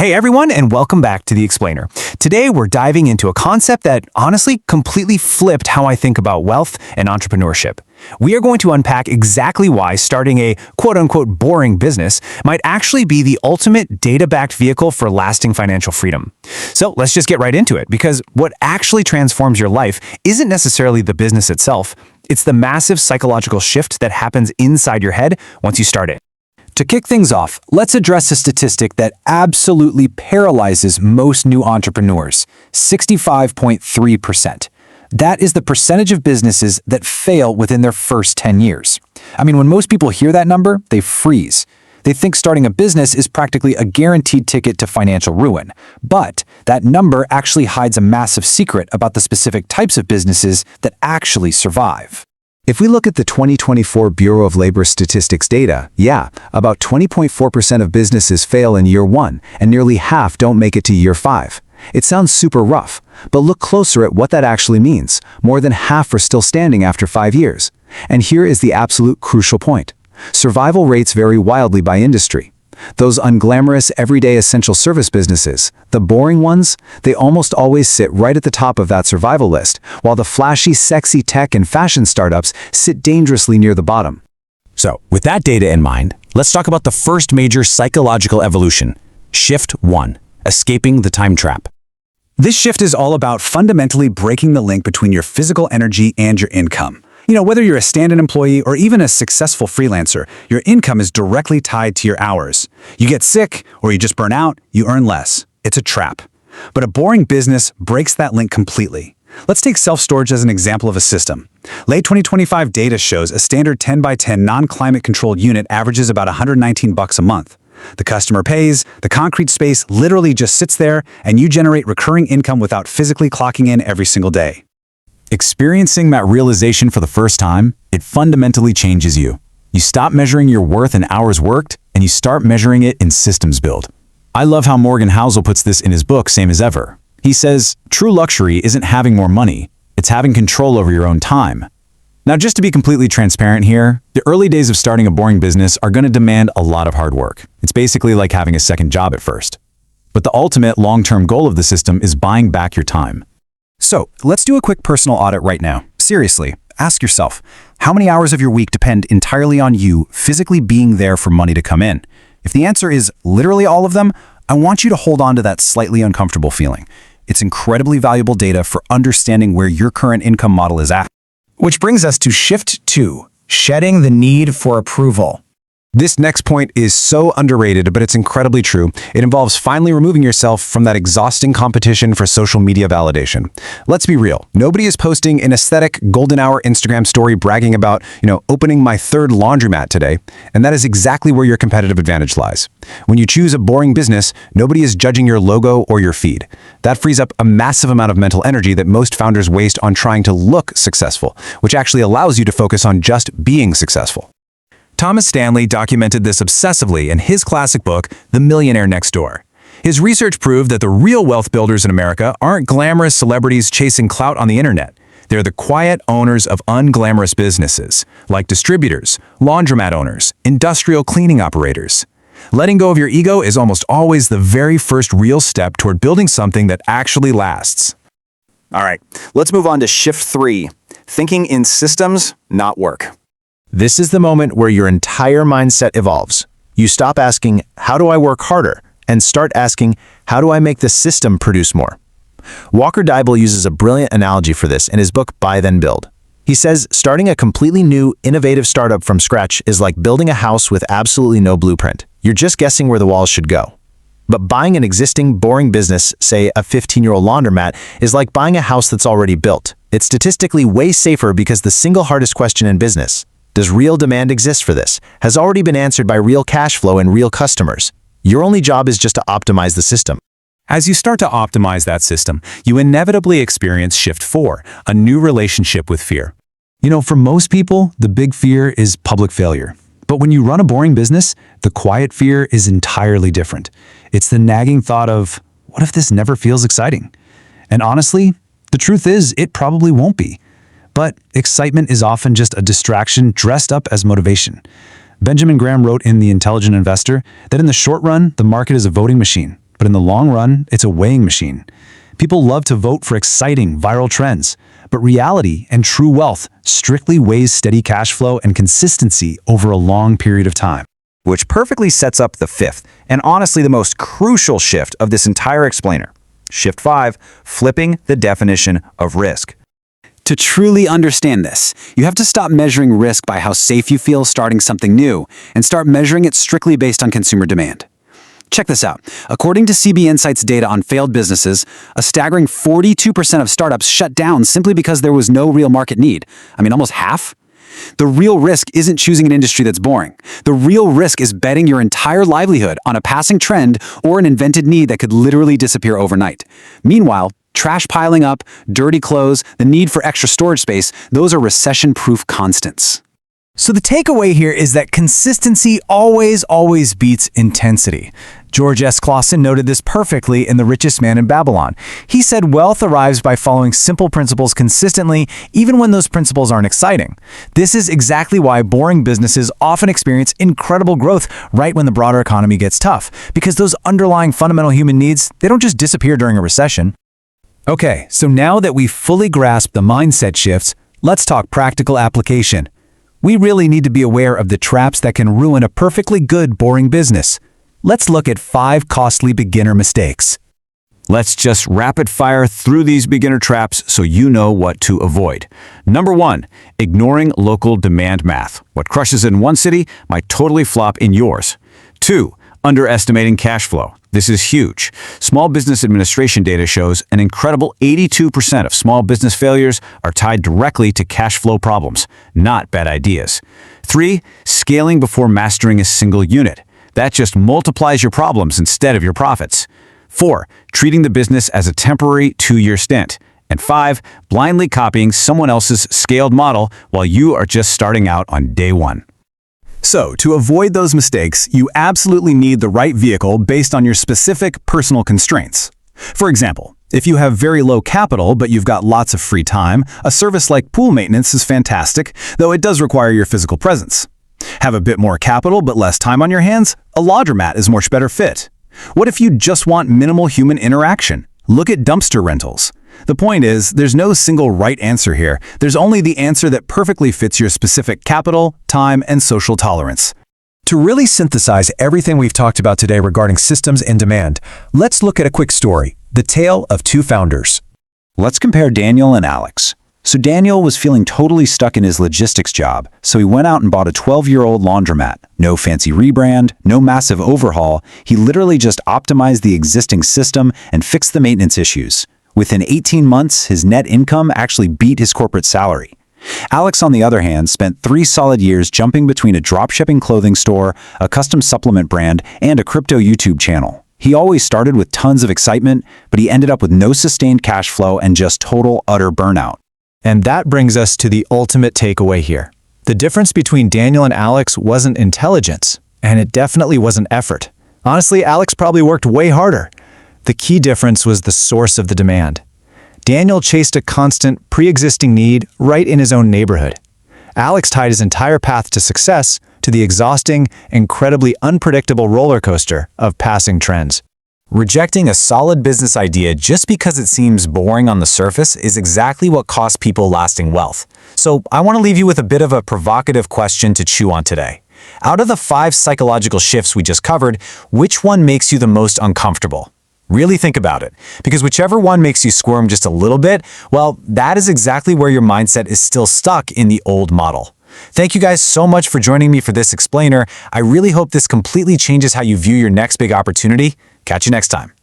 Hey everyone, and welcome back to The Explainer. Today we're diving into a concept that honestly completely flipped how I think about wealth and entrepreneurship. We are going to unpack exactly why starting a quote-unquote boring business might actually be the ultimate data-backed vehicle for lasting financial freedom. So let's just get right into it, because what actually transforms your life isn't necessarily the business itself, it's the massive psychological shift that happens inside your head once you start it. To kick things off, let's address a statistic that absolutely paralyzes most new entrepreneurs: 65.3%. That is the percentage of businesses that fail within their first 10 years. I mean, when most people hear that number, they freeze. They think starting a business is practically a guaranteed ticket to financial ruin. But that number actually hides a massive secret about the specific types of businesses that actually survive. If we look at the 2024 Bureau of Labor Statistics data, about 20.4% of businesses fail in year 1, and nearly half don't make it to year 5. It sounds super rough, but look closer at what that actually means. More than half are still standing after 5 years. And here is the absolute crucial point. Survival rates vary wildly by industry. Those unglamorous, everyday essential service businesses, the boring ones, they almost always sit right at the top of that survival list, while the flashy, sexy tech and fashion startups sit dangerously near the bottom. So, with that data in mind, let's talk about the first major psychological evolution, Shift 1, escaping the time trap. This shift is all about fundamentally breaking the link between your physical energy and your income. Whether you're a stand-in employee or even a successful freelancer, your income is directly tied to your hours. You get sick or you just burn out, you earn less. It's a trap. But a boring business breaks that link completely. Let's take self-storage as an example of a system. Late 2025 data shows a standard 10 by 10 non-climate controlled unit averages about $119 a month. The customer pays, the concrete space literally just sits there, and you generate recurring income without physically clocking in every single day. Experiencing that realization for the first time, it fundamentally changes you. You stop measuring your worth in hours worked, and you start measuring it in systems built. I love how Morgan Housel puts this in his book, Same as Ever. He says, true luxury isn't having more money, it's having control over your own time. Now, just to be completely transparent here, the early days of starting a boring business are going to demand a lot of hard work. It's basically like having a second job at first. But the ultimate long-term goal of the system is buying back your time. So, let's do a quick personal audit right now. Seriously, ask yourself, how many hours of your week depend entirely on you physically being there for money to come in? If the answer is literally all of them, I want you to hold on to that slightly uncomfortable feeling. It's incredibly valuable data for understanding where your current income model is at. Which brings us to Shift 2, shedding the need for approval. This next point is so underrated, but it's incredibly true. It involves finally removing yourself from that exhausting competition for social media validation. Let's be real. Nobody is posting an aesthetic golden hour Instagram story bragging about, opening my 3rd laundromat today. And that is exactly where your competitive advantage lies. When you choose a boring business, nobody is judging your logo or your feed. That frees up a massive amount of mental energy that most founders waste on trying to look successful, which actually allows you to focus on just being successful. Thomas Stanley documented this obsessively in his classic book, The Millionaire Next Door. His research proved that the real wealth builders in America aren't glamorous celebrities chasing clout on the internet. They're the quiet owners of unglamorous businesses, like distributors, laundromat owners, industrial cleaning operators. Letting go of your ego is almost always the very first real step toward building something that actually lasts. All right, let's move on to Shift 3, thinking in systems, not work. This is the moment where your entire mindset evolves. You stop asking, how do I work harder? And start asking, how do I make the system produce more? Walker Deibel uses a brilliant analogy for this in his book, Buy Then Build. He says, starting a completely new, innovative startup from scratch is like building a house with absolutely no blueprint. You're just guessing where the walls should go. But buying an existing, boring business, say a 15-year-old laundromat, is like buying a house that's already built. It's statistically way safer because the single hardest question in business, does real demand exist for this, has already been answered by real cash flow and real customers. Your only job is just to optimize the system. As you start to optimize that system, you inevitably experience Shift 4, a new relationship with fear. For most people, the big fear is public failure. But when you run a boring business, the quiet fear is entirely different. It's the nagging thought of, what if this never feels exciting? And honestly, the truth is, it probably won't be. But excitement is often just a distraction dressed up as motivation. Benjamin Graham wrote in The Intelligent Investor that in the short run, the market is a voting machine. but in the long run, it's a weighing machine. People love to vote for exciting, viral trends, but reality and true wealth strictly weighs steady cash flow and consistency over a long period of time. Which perfectly sets up the fifth, and honestly the most crucial shift of this entire explainer. Shift 5, flipping the definition of risk. To truly understand this, you have to stop measuring risk by how safe you feel starting something new and start measuring it strictly based on consumer demand. Check this out. According to CB Insight's data on failed businesses, a staggering 42% of startups shut down simply because there was no real market need. I mean, almost half. The real risk isn't choosing an industry that's boring. The real risk is betting your entire livelihood on a passing trend or an invented need that could literally disappear overnight. Meanwhile, trash piling up, dirty clothes, the need for extra storage space, those are recession-proof constants. So the takeaway here is that consistency always beats intensity. George S. Clausen noted this perfectly in The Richest Man in Babylon. He said wealth arrives by following simple principles consistently, even when those principles aren't exciting. This is exactly why boring businesses often experience incredible growth right when the broader economy gets tough, because those underlying fundamental human needs, they don't just disappear during a recession. Okay, so now that we've fully grasped the mindset shifts, let's talk practical application. We really need to be aware of the traps that can ruin a perfectly good, boring business. Let's look at 5 costly beginner mistakes. Let's just rapid fire through these beginner traps so you know what to avoid. Number 1, ignoring local demand math. What crushes in one city might totally flop in yours. 2, underestimating cash flow. This is huge. Small Business Administration data shows an incredible 82% of small business failures are tied directly to cash flow problems, not bad ideas. 3, scaling before mastering a single unit. That just multiplies your problems instead of your profits. 4, treating the business as a temporary 2-year stint. And 5, blindly copying someone else's scaled model while you are just starting out on day 1. So, to avoid those mistakes, you absolutely need the right vehicle based on your specific personal constraints. For example, if you have very low capital but you've got lots of free time, a service like pool maintenance is fantastic, though it does require your physical presence. Have a bit more capital but less time on your hands? A laundromat is a much better fit. What if you just want minimal human interaction? Look at dumpster rentals. The point is, there's no single right answer here. There's only the answer that perfectly fits your specific capital, time, and social tolerance. To really synthesize everything we've talked about today regarding systems and demand, let's look at a quick story, the tale of 2 founders. Let's compare Daniel and Alex. So Daniel was feeling totally stuck in his logistics job, so he went out and bought a 12-year-old laundromat. No fancy rebrand, no massive overhaul. He literally just optimized the existing system and fixed the maintenance issues. Within 18 months, his net income actually beat his corporate salary. Alex, on the other hand, spent 3 solid years jumping between a dropshipping clothing store, a custom supplement brand, and a crypto YouTube channel. He always started with tons of excitement, but he ended up with no sustained cash flow and just total, utter burnout. And that brings us to the ultimate takeaway here. The difference between Daniel and Alex wasn't intelligence, and it definitely wasn't effort. Honestly, Alex probably worked way harder. The key difference was the source of the demand. Daniel chased a constant, pre-existing need right in his own neighborhood. Alex tied his entire path to success to the exhausting, incredibly unpredictable roller coaster of passing trends. Rejecting a solid business idea just because it seems boring on the surface is exactly what costs people lasting wealth. So I want to leave you with a bit of a provocative question to chew on today. Out of the 5 psychological shifts we just covered, which one makes you the most uncomfortable? Really think about it, because whichever one makes you squirm just a little bit, well, that is exactly where your mindset is still stuck in the old model. Thank you guys so much for joining me for this explainer. I really hope this completely changes how you view your next big opportunity. Catch you next time.